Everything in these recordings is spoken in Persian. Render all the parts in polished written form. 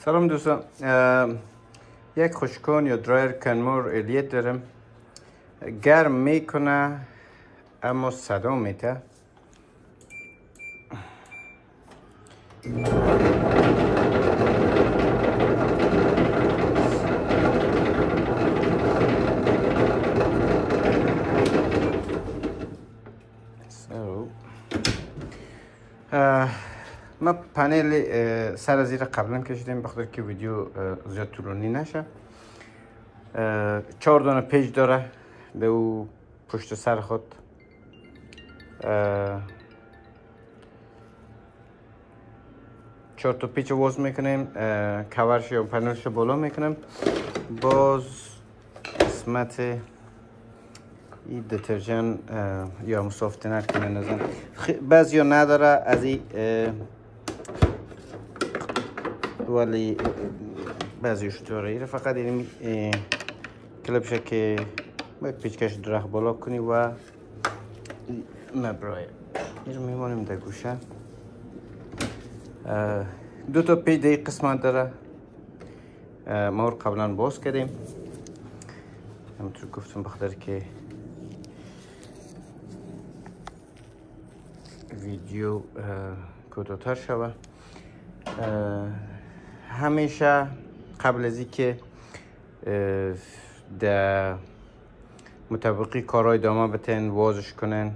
سلام دوستان، یک خشکان یا درایر کنمور الیت دارم. گرم میکنه اما صدا میته. ما پنل سر زیر قبلا کشیدیم بخاطر که ویدیو زیاد طولانی نشه. 4 دانه پیج داره به او پشت سر خود. 4 تا پیچ واز میکنیم، کورش یا پنلش بالا میکنیم. باز قسمت این دترجن یا مسافتنر کنه نزن بعضی ها نداره از این، ولی بعضیش داره. این فقط این کلپشه که باید پیچکش درخ بالا کنی و مبرای این رو میمانیم در گوشه. 2 تا پیچ در قسمت داره. ما رو قبلا باز کردیم، همونطور گفتم بخاطر که ویدیو کوتاه‌تر شود. همیشه قبل از اینکه در مطابقی کارهای ادامه بتین وازش کنن،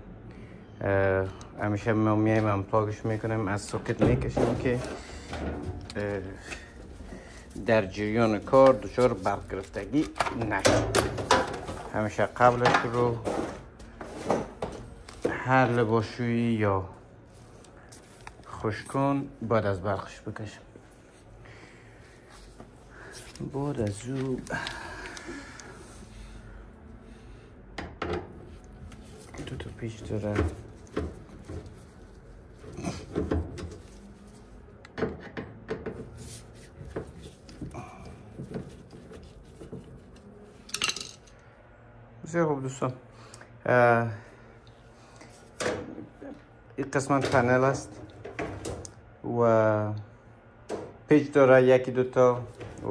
همیشه ما میایم امپلاگش میکنیم، از ساکت میکشیم که در جریان کار دچار برق گرفتگی نشد. همیشه قبلش رو هر لباسشویی یا خشکان بعد از برقش بکشم. بعد از او دو تا پیچ داره. بسیار خوب دوستان، این قسمت پنل است و پیچ داره، یکی 2 تا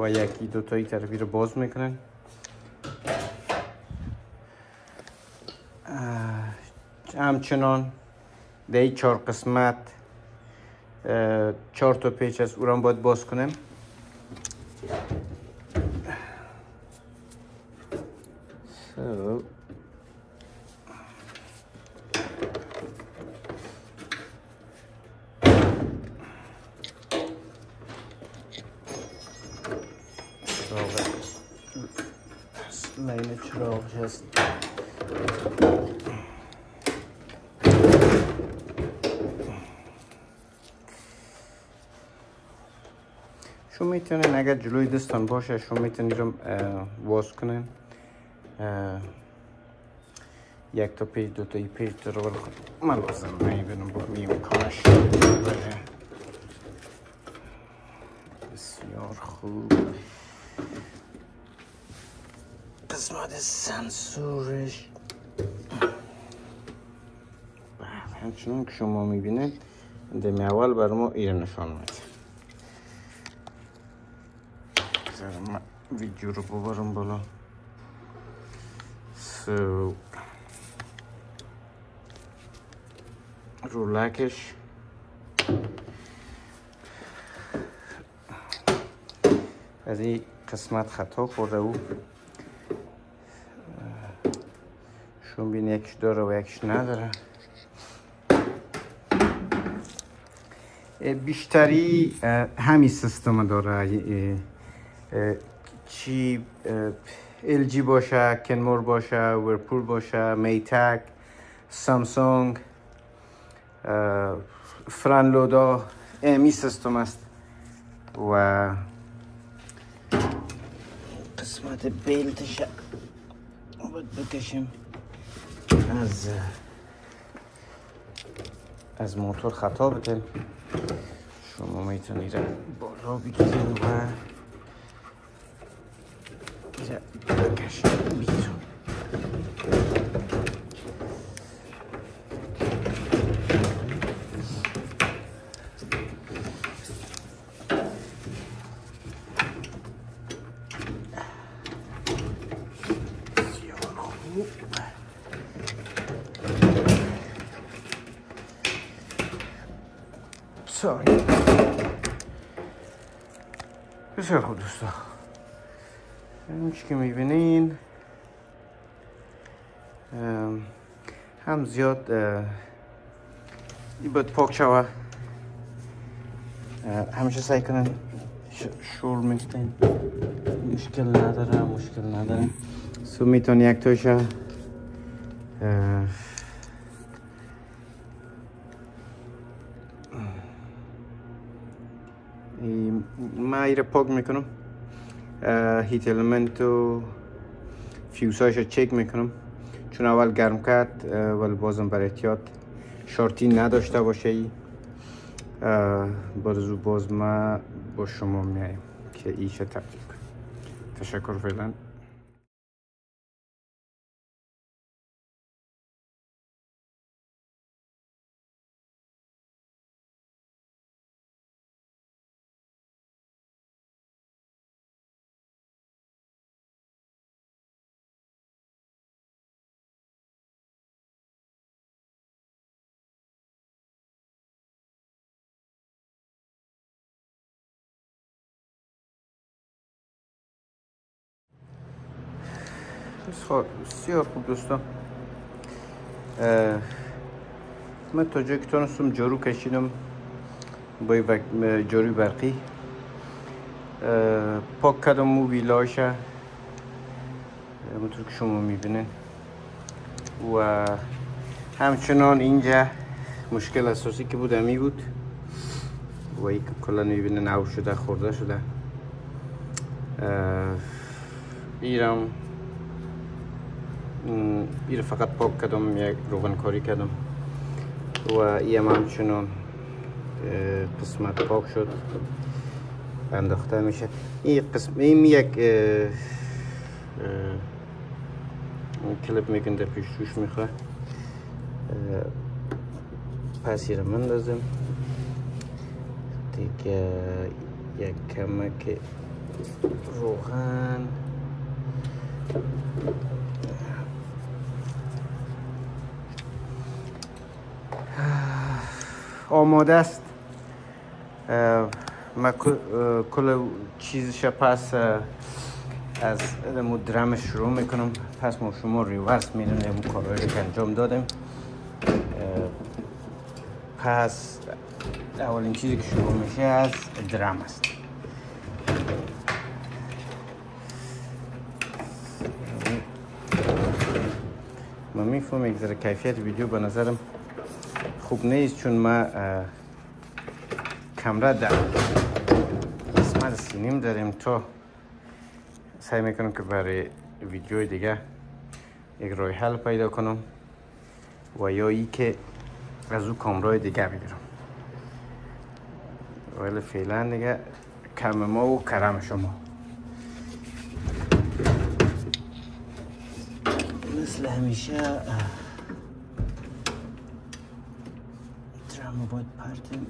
و یکی 2 تا این طرفی رو باز میکنن. همچنان در این 4 قسمت 4 تا پیچ است، او را باید باز کنیم. لین چراغ هست. شما میتونین اگر جلوی دستان باشه شما میتونین رو واز کنین. 1 تا پیج 2 تا پیج داره، ولی من لازم نمیبینم با امکانش. بسیار خوب. قسمت سنسورش همچنان که شما میبینید دمی اول بر ما این نشان میده. من ویدیو رو ببرم بالا. رولکش از این قسمت خطا خورده. او شما بین یکش داره و یکش نداره. بیشتری همین سیستم داره، چی LG باشه، کنمور باشه، ورپول باشه، میتک، سامسونگ، فرانلودا، امی سیستم است. و قسمت بیلتش باید بکشیم. از موتور خطا بده. شما میتونید بالا بگیرین و بکشین بیرون. ثانیه. بسیار خوب دوستان، این چی که میبینین هم زیاد این باید پاک شوه. همیشه سعی کنن شور میکنین، مشکل نداره. سو میتون یک توشه ما ایره پاک میکنم، هیت المنت و فیوساش چک میکنم، چون اول گرم کرد ولی بازم برای احتیاط شارتی نداشته باشه ای. باز ما با شما میایم که ایشه تبدیل کنم. تشکر فعلا. بسیار خوب دوستان، من تا جایی که تونستم جارو کشیدم با جاروی برقی، پاک کردم موبیلاشه همونطور که شما میبینین. و همچنان اینجا مشکل اساسی که بود همی بود و این که کلا میبینین او شده، خورده شده. ایرم فقط پاک کردم، یک روغن کاری کردم و این همچنان قسمت پاک شد، انداخته میشه. این یک کلپ میکن در پیش روش میخواه، پس این رو مندازم دیگه. یک کمک روغن آماده است. من کل چیزش پس از درمش شروع میکنم. پس ما شما ریورس میریم اون کارهایی که انجام دادیم. پس اولین چیزی که شروع میشه از درم است. من میفهم یک ذره کیفیت ویدیو به نظرم خوب نیست، چون ما کمره در قسمت سینیم داریم. تا سعی میکنم که برای ویدیوی دیگه یک راه حل پیدا کنم و یا ای که از او کامرای دیگه بگیرم. ولی فعلا دیگه کم ما و کرم شما. مثل همیشه درمو باید پرتیم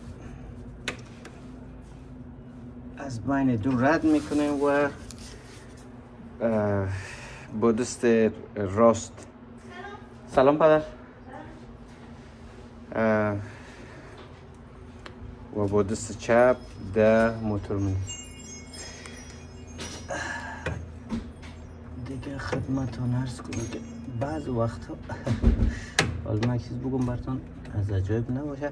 از بین دو رد میکنیم و با دست راست. سلام پدر. و با دست چپ در موتور می دیگه خدمتون عرض کنم که بعض وقتا حالا من چیز بگم براتون از عجایب نباشه،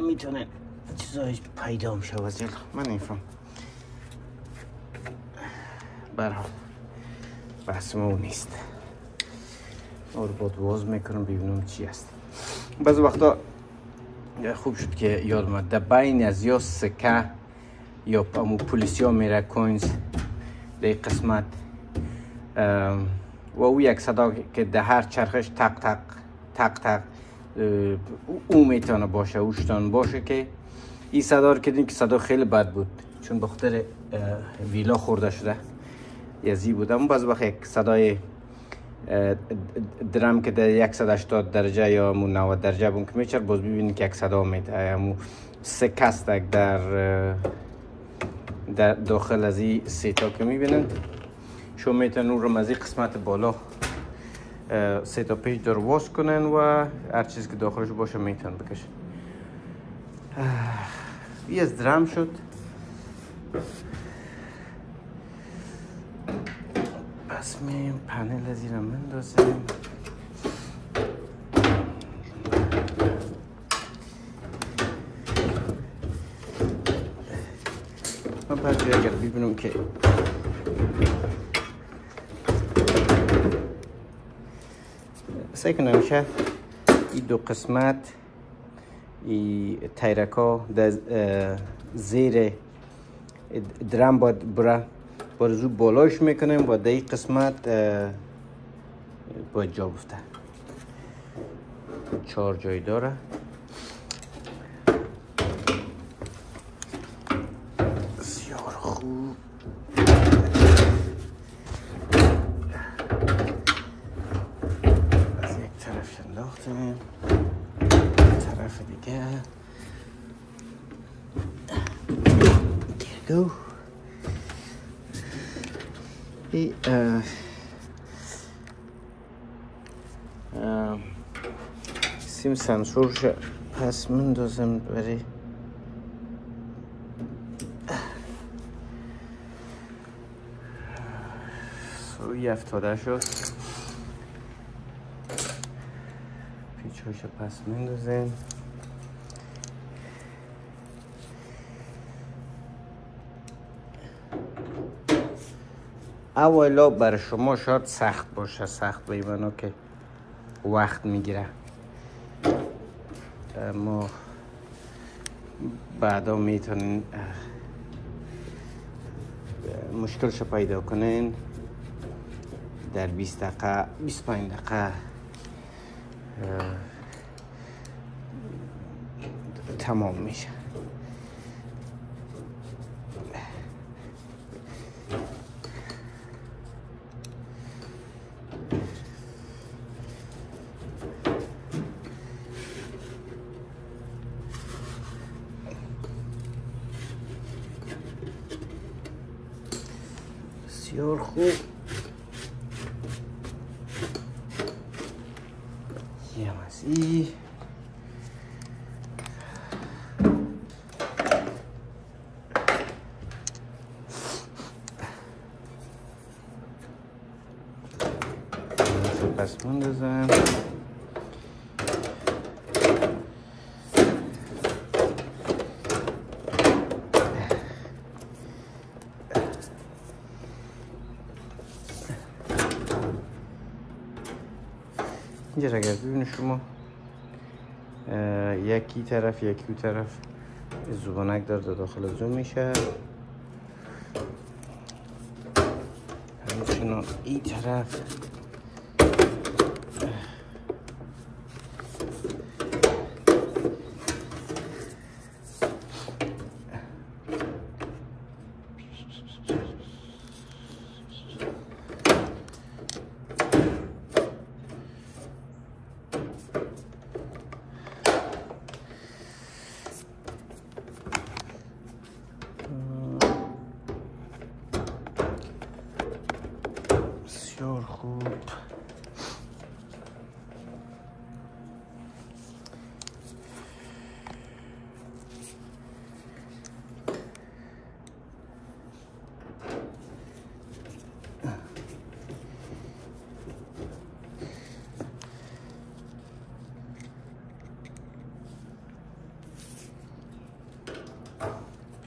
میتونه چیزایش پیدا میشه و زیل من نیفهم. برحال بحث ما اون نیست. اور باید واز میکنم ببینم چی هست. بعض وقتا خوب شد که یاد اومد در بین از یا سکه یا پولیسیا میره کوینز در قسمت و او یک صدا که در هر چرخش تق تق تق تق او میتونه باشه، اوشتان باشه که این صدا رو کردیم که صدا خیلی بد بود، چون بخاطر ویلا خورده شده یزی بود. اما بعض وقت یک صدای درم که در 180 درجه یا 90 درجه بون که میچر باز ببینید که یک صدا میده. همون سکه است در داخل از این سیتا که میبینن. شما میتونن اون رو از این قسمت بالا سیتا پیج در واس کنن و هر چیز که داخلش باشه میتونن بکشن. یه از درام شد. پس میایم پنل از اینو مندازیم. من بعد اگر ببینم که سعی کنم که این دو قسمت این تیرکا در زیر درم باید بره برزو بالاش میکنیم و در این قسمت باید جا بفته. 4 جای داره. بسیار خوب. از یک طرف انداختیم، طرف دیگه. There you go. سیم سنسورش پس مندازم برای سوی افتاده شد. پیچوش پس مندازیم. اولا برای شما شاید سخت باشه، سخت به ایمانو که وقت میگیره، اما بعدا میتونین مشکلش پیدا کنین. در 20 دقیقه 25 دقیقه تمام میشه. بسیار خوب. یه مزی پس مندازم. اینجا اگر ببینید شما یکی طرف یکی طرف زبانک داره داخل زوم میشه. همچنان این طرف بسیار خوب.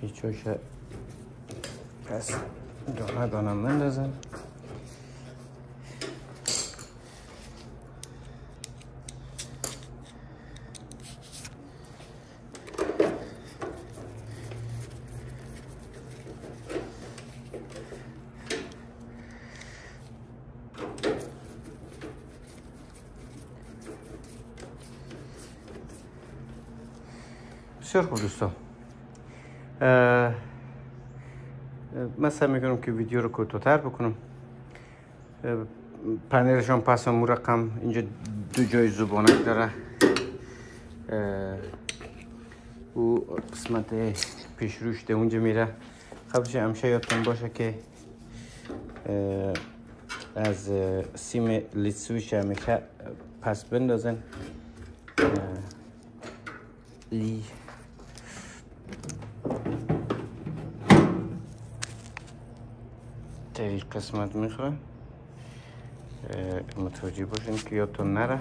پیچوش پس دانه دانه مندازم. بسیار خوب دوستان، من سعی میکنم که ویدیو رو کوتاه‌تر بکنم. پنلشان پس هم رقم اینجا 2 جای زبانک داره. او قسمت پیش روش ده اونجا میره. قبلش همیشه یادتون باشه که از سیم لید سویچ همیشه پس بندازن. در این قسمت میخوره متوجه باشین که یادتون نره.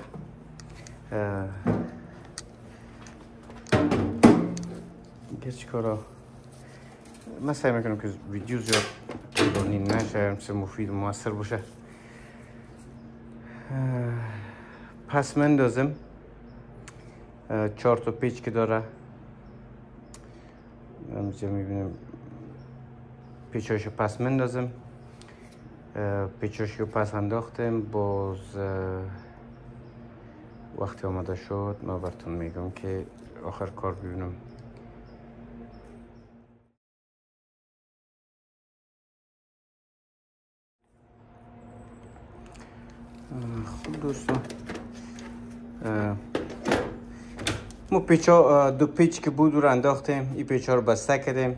دیگه چی کارا من سعی میکنم که ویدیو زیاد طولانی نشه، مثل مفید و موثر باشه. پس مندازم 4 تا پیچ که داره، اینجا میبینیم پیچاشو پس مندازم. پیچاشو پس انداختم. باز وقتی آماده شد ما براتون میگم که آخر کار ببینم. خب دوستان، ما پیچا دو پیچ که بود رو انداختیم، این پیچا رو بسته کردیم.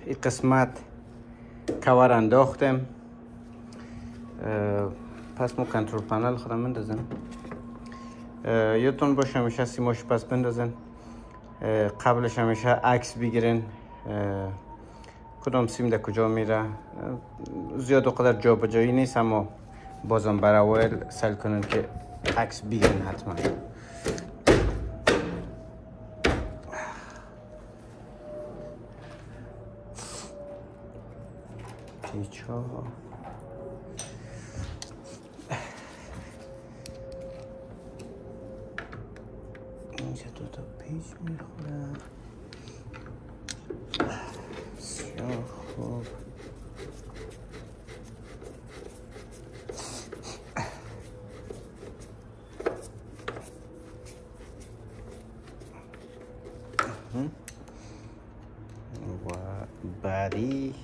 این قسمت کور انداختیم. پس ما کنترل پنل خودم بندازم. یادتون باشه همیشه سیماش پس بندازن، قبلش همیشه عکس بگیرین کدام سیم در کجا میره. زیاد قدر جابجایی نیست، اما بازم برای اول سعی کنین که عکس بگیرین حتما. پیچا اینجا دو تا پیچ میخوره. بسیار خوب. و بعدی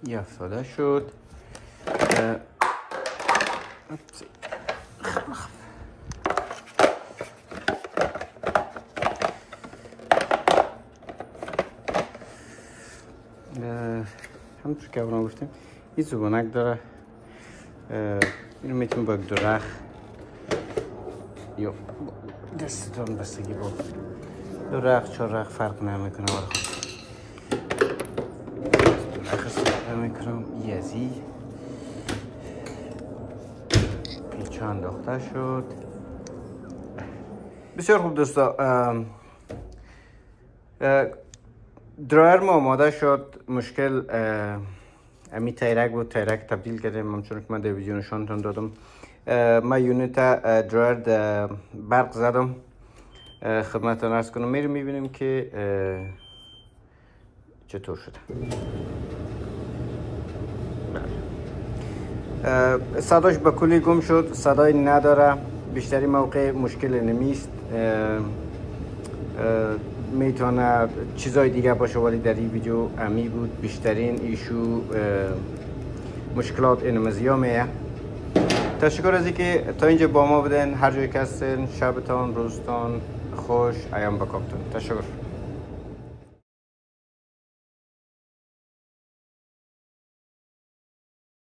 یه افتاده شد. همونطور که اون گفتیم این زبانک داره. اینو میتونیم با درخت یا دستتون بستگی با درخت چهاررخت فرق نمیکنه. درخت استفاده میکنم. یزی پیچ انداخته شد. بسیار خوب دوستا، درایر ما آماده شد. مشکل امی تیرک بود، تیرک تبدیل کردیم همچون که من در ویدیو نشانتون دادم. من یونیت درایر برق زدم. خدمتتون عرض کنم میریم میبینیم که چطور شده. صداش به کلی گم شد، صدای نداره. بیشتری موقع مشکل نمیست، میتونه چیزای دیگه باشه، ولی در این ویدیو امی بود بیشترین ایشو مشکلات اینمزیا میه. تشکر از اینکه تا اینجا با ما بودن. هر جایی که هستین شبتان روزتان خوش ایام بکابتون. تشکر.